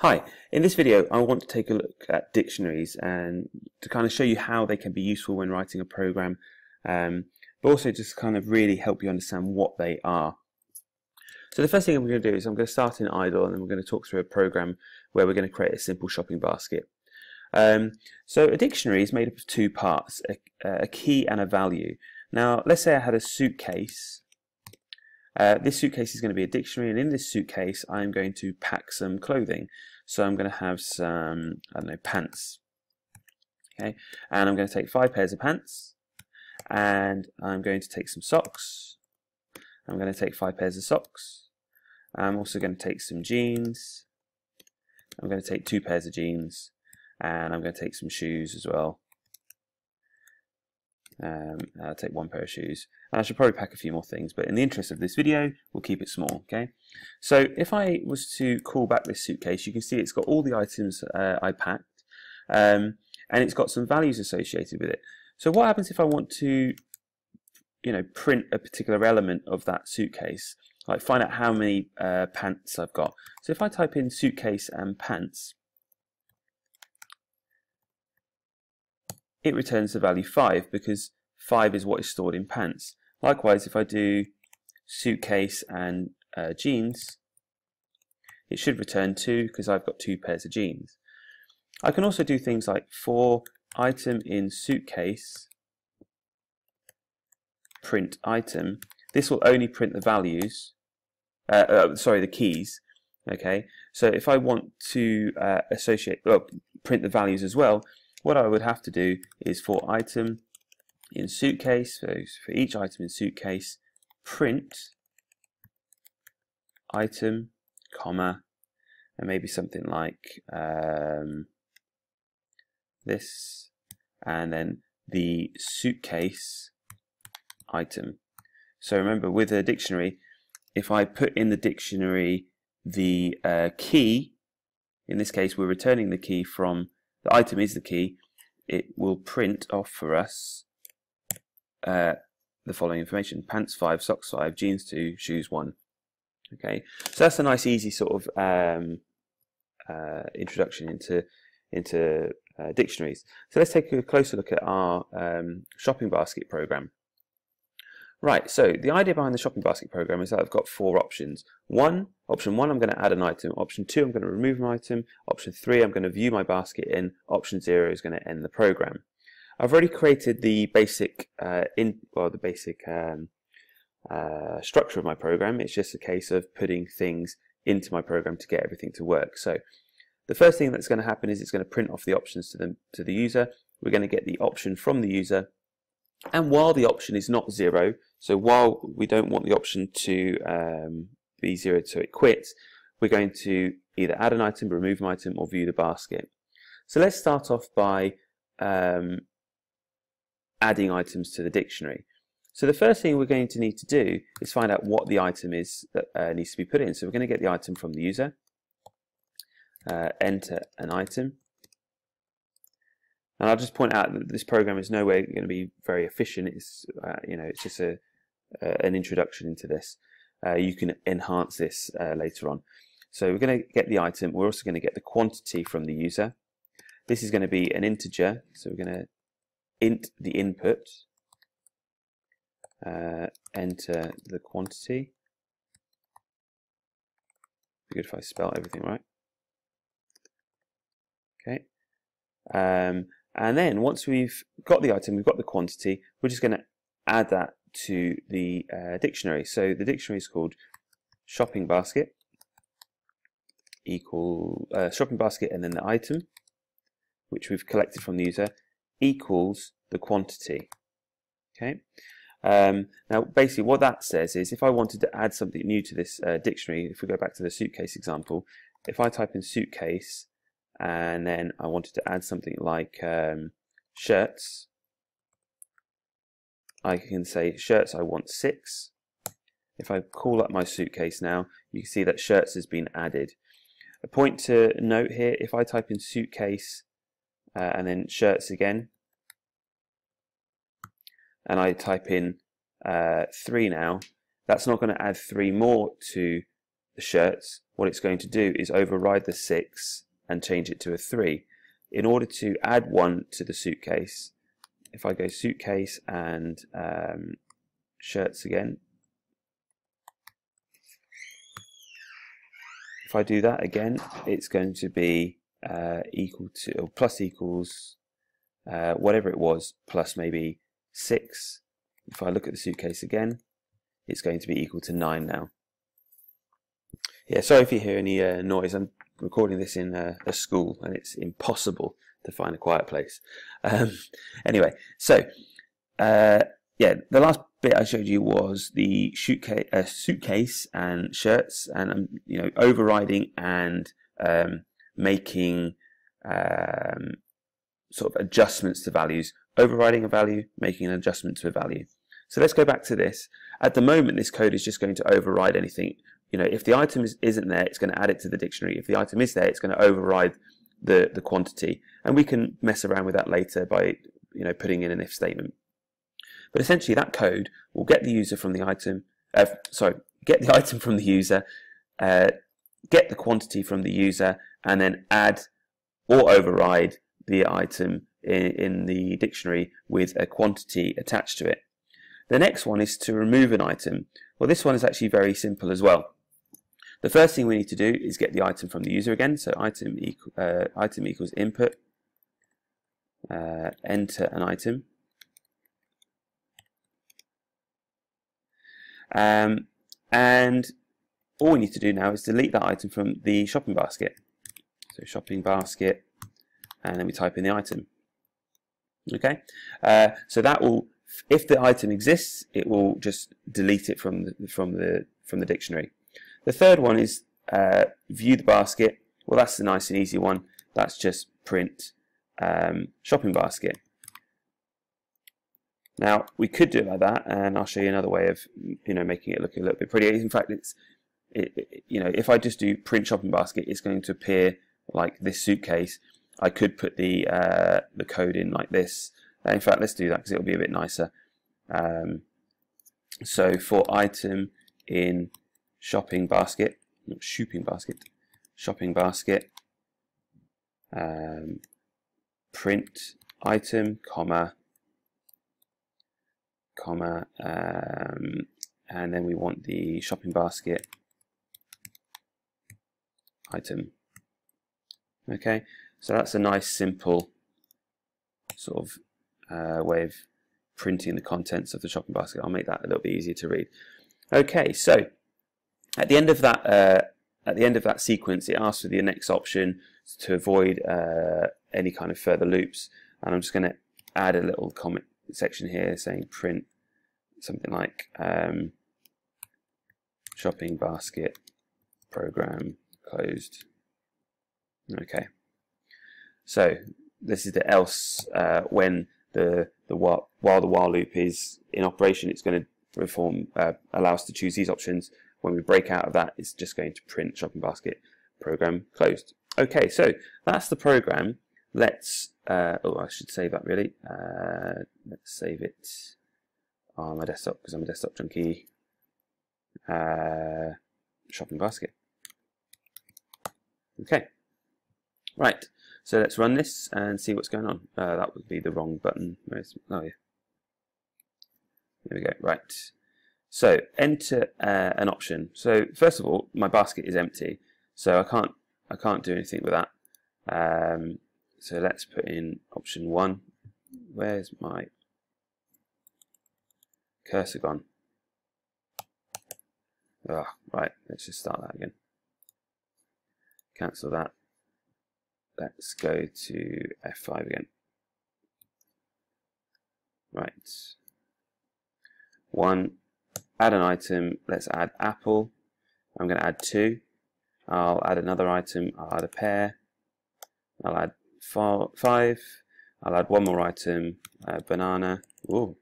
Hi, in this video I want to take a look at dictionaries and to kind of show you how they can be useful when writing a program, but also just kind of really help you understand what they are. So the first thing I'm going to do is I'm going to start in idle, and then we're going to talk through a program where we're going to create a simple shopping basket. So a dictionary is made up of two parts, a key and a value. Now let's say I had a suitcase. This suitcase is going to be a dictionary, and in this suitcase I'm going to pack some clothing. So I'm going to have some, I don't know, pants. Okay, and I'm going to take 5 pairs of pants, and I'm going to take some socks. I'm going to take 5 pairs of socks. I'm also going to take some jeans. I'm going to take 2 pairs of jeans, and I'm going to take some shoes as well. I'll take 1 pair of shoes, and I should probably pack a few more things, but in the interest of this video we'll keep it small. Okay, so if I was to call back this suitcase, you can see it's got all the items I packed, and it's got some values associated with it. So what happens if I want to, print a particular element of that suitcase, like find out how many pants I've got? So if I type in suitcase and pants, it returns the value 5 because 5 is what is stored in pants. Likewise, if I do suitcase and jeans, it should return 2 because I've got 2 pairs of jeans. I can also do things like for item in suitcase, print item. This will only print the values, the keys. Okay, so if I want to print the values as well, what I would have to do is for item in suitcase, so for each item in suitcase, print item, comma, and maybe something like this, and then the suitcase item. So remember, with a dictionary, if I put in the dictionary the key, in this case we're returning the key from the item is the key, it will print off for us the following information: pants 5, socks 5, jeans 2, shoes 1. Okay, so that's a nice easy sort of introduction into dictionaries. So let's take a closer look at our shopping basket program. Right, so the idea behind the shopping basket program is that I've got 4 options. Option 1, I'm going to add an item. Option 2, I'm going to remove an item. Option 3, I'm going to view my basket in. Option 0 is going to end the program. I've already created the basic structure of my program. It's just a case of putting things into my program to get everything to work. So the first thing that's going to happen is it's going to print off the options to the user. We're going to get the option from the user. And while the option is not 0, so while we don't want the option to be 0 so it quits, we're going to either add an item, remove an item, or view the basket. So let's start off by adding items to the dictionary. So the first thing we're going to need to do is find out what the item is that needs to be put in. So we're going to get the item from the user, enter an item. And I'll just point out that this program is nowhere going to be very efficient. It's it's just an introduction into this. You can enhance this later on. So we're going to get the item. We're also going to get the quantity from the user. This is going to be an integer, so we're going to int the input, enter the quantity. Be good if I spell everything right. Okay. And then once we've got the item, we've got the quantity, we're just going to add that to the dictionary. So the dictionary is called shopping basket equal shopping basket, and then the item, which we've collected from the user, equals the quantity. Okay. Now basically what that says is if I wanted to add something new to this dictionary, if we go back to the suitcase example, if I type in suitcase and then I wanted to add something like shirts, I can say shirts I want 6. If I call up my suitcase now, you can see that shirts has been added. A point to note here, if I type in suitcase and then shirts again, and I type in 3 now, that's not going to add 3 more to the shirts, what it's going to do is override the 6 and change it to a 3. In order to add 1 to the suitcase, if I go suitcase and shirts again, if I do that again, it's going to be equal to, or plus equals whatever it was, plus maybe 6. If I look at the suitcase again, it's going to be equal to 9 now. Yeah, sorry if you hear any noise. I'm recording this in a school and it's impossible to find a quiet place. Anyway, so yeah, the last bit I showed you was the suitcase and shirts, and you know, overriding and making sort of adjustments to values. Overriding a value, making an adjustment to a value. So let's go back to this. At the moment, this code is just going to override anything. You know, if the item isn't there, it's going to add it to the dictionary. If the item is there, it's going to override the quantity. And we can mess around with that later by, you know, putting in an if statement. But essentially, that code will get the user from the item. Get the item from the user, get the quantity from the user, and then add or override the item in the dictionary with a quantity attached to it. The next one is to remove an item. Well, this one is actually very simple as well. The first thing we need to do is get the item from the user again. So item equals input, enter an item. And all we need to do now is delete that item from the shopping basket. So shopping basket, and then we type in the item. Okay, so that will, if the item exists, it will just delete it from the dictionary. The third one is view the basket. Well, that's a nice and easy one. That's just print shopping basket. Now we could do it like that, and I'll show you another way of, you know, making it look a little bit prettier. In fact, you know, if I just do print shopping basket, it's going to appear like this suitcase. I could put the code in like this. In fact, let's do that because it'll be a bit nicer. So for item in shopping basket, not shopping basket, shopping basket, print item, comma, and then we want the shopping basket item. Okay, so that's a nice simple sort of way of printing the contents of the shopping basket. I'll make that a little bit easier to read. Okay, so at the end of that sequence, it asks for the next option to avoid any kind of further loops, and I'm just going to add a little comment section here saying print something like shopping basket program closed. Okay, so this is the else when while the while loop is in operation, it's going to allow us to choose these options. When we break out of that, it's just going to print shopping basket program closed. Okay, so that's the program. Let's oh, I should save that really. Let's save it on my desktop because I'm a desktop junkie. Shopping basket. Okay, right. So let's run this and see what's going on. That would be the wrong button. Oh yeah. There we go. Right. So enter an option. So first of all, my basket is empty, so I can't do anything with that. So let's put in option 1. Where's my cursor gone? Ah, right. Let's just start that again. Cancel that. Let's go to F5 again. Right. 1. Add an item. Let's add apple. I'm going to add 2. I'll add another item. I'll add a pear. I'll add 5. I'll add one more item. Banana. Ooh,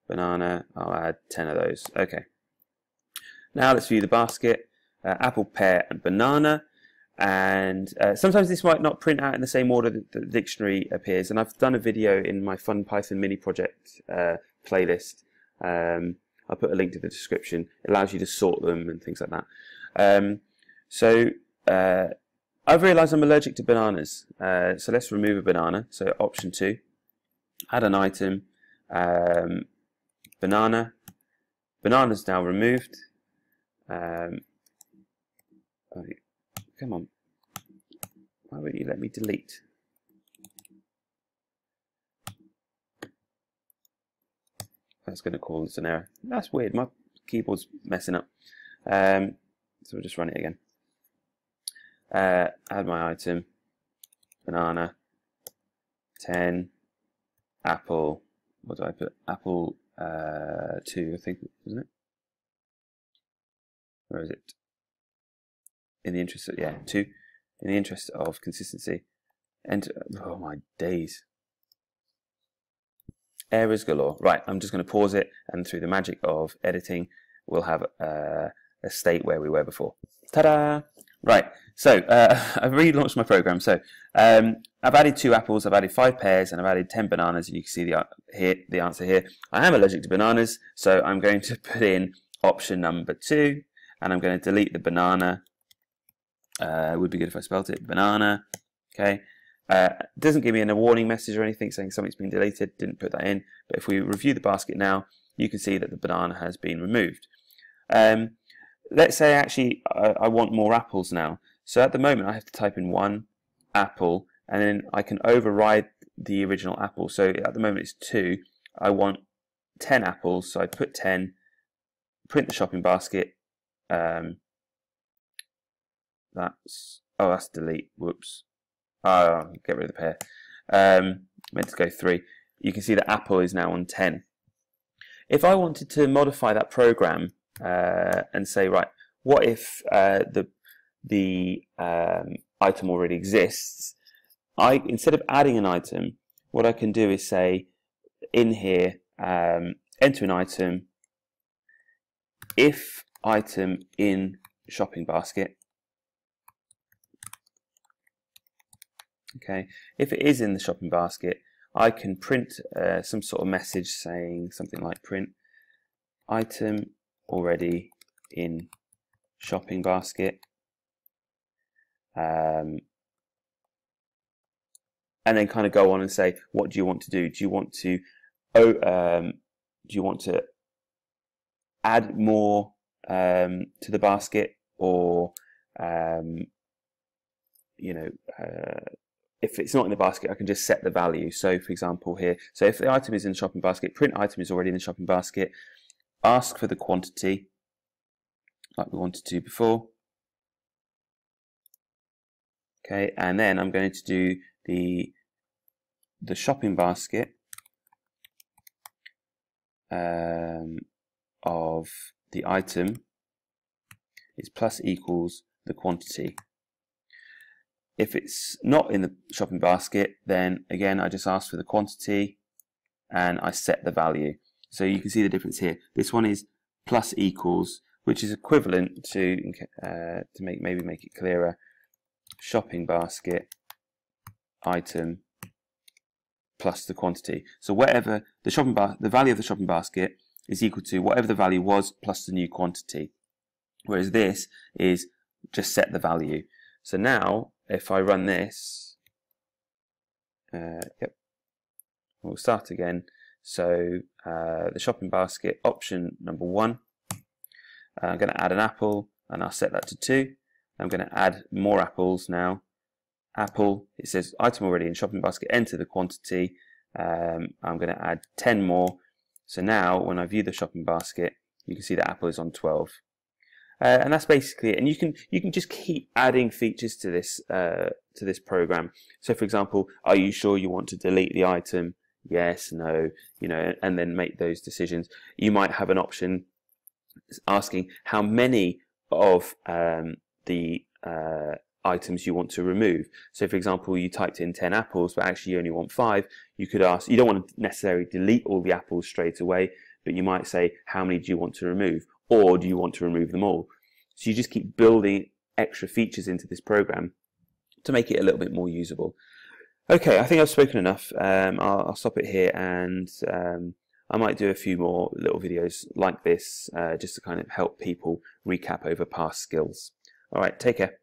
banana. I'll add 10 of those. Okay. Now let's view the basket. Apple, pear, and banana. And sometimes this might not print out in the same order that the dictionary appears. And I've done a video in my Fun Python mini project playlist. I'll put a link to the description. It allows you to sort them and things like that. So I've realised I'm allergic to bananas. So let's remove a banana. So option 2, add an item, banana. Banana's now removed. Oh, come on. Why won't you let me delete? That's going to cause an error. That's weird. My keyboard's messing up. So we'll just run it again. Add my item, banana, 10, apple. What do I put? Apple 2, I think, isn't it? Where is it? In the interest of, yeah, 2. In the interest of consistency. And oh my days. Errors galore. Right, I'm just going to pause it, and through the magic of editing, we'll have a state where we were before. Ta-da! Right, so I've relaunched my program. So I've added 2 apples, I've added 5 pears, and I've added 10 bananas. And you can see the answer here. I am allergic to bananas, so I'm going to put in option number 2, and I'm going to delete the banana. It would be good if I spelt it. Banana. Okay. It doesn't give me a warning message or anything saying something's been deleted. Didn't put that in. But if we review the basket now, you can see that the banana has been removed. Let's say actually I want more apples now. So at the moment I have to type in 1 apple, and then I can override the original apple. So at the moment it's 2. I want 10 apples, so I put 10, print the shopping basket. That's delete. Whoops. Get rid of the pair. Meant to go 3. You can see that apple is now on 10. If I wanted to modify that program and say, right, what if the item already exists? Instead of adding an item, what I can do is say in here, enter an item, if item in shopping basket. Okay, if it is in the shopping basket, I can print some sort of message saying something like print item already in shopping basket, and then kind of go on and say, what do you want to do? Do you want to add more to the basket, or if it's not in the basket, I can just set the value. So for example here, so if the item is in the shopping basket, print item is already in the shopping basket, ask for the quantity like we wanted to before. Okay, and then I'm going to do the shopping basket of the item is plus equals the quantity. If it's not in the shopping basket, then again I just ask for the quantity and I set the value. So you can see the difference here. This one is plus equals, which is equivalent to maybe make it clearer, shopping basket item plus the quantity. So whatever the value of the shopping basket is equal to whatever the value was plus the new quantity. Whereas this is just set the value. So now if I run this, we'll start again. So the shopping basket option number 1, I'm going to add an apple and I'll set that to 2. I'm going to add more apples now. Apple, it says item already in shopping basket, enter the quantity. I'm going to add 10 more. So now when I view the shopping basket, you can see that apple is on 12. And that's basically it. And you can just keep adding features to this program. So for example, are you sure you want to delete the item? Yes, no, and then make those decisions. You might have an option asking how many of the items you want to remove. So for example, you typed in 10 apples, but actually you only want 5. You could ask, you don't want to necessarily delete all the apples straight away, but you might say, how many do you want to remove? Or do you want to remove them all? So you just keep building extra features into this program to make it a little bit more usable. Okay, I think I've spoken enough. I'll stop it here, and I might do a few more little videos like this just to kind of help people recap over past skills. All right, take care.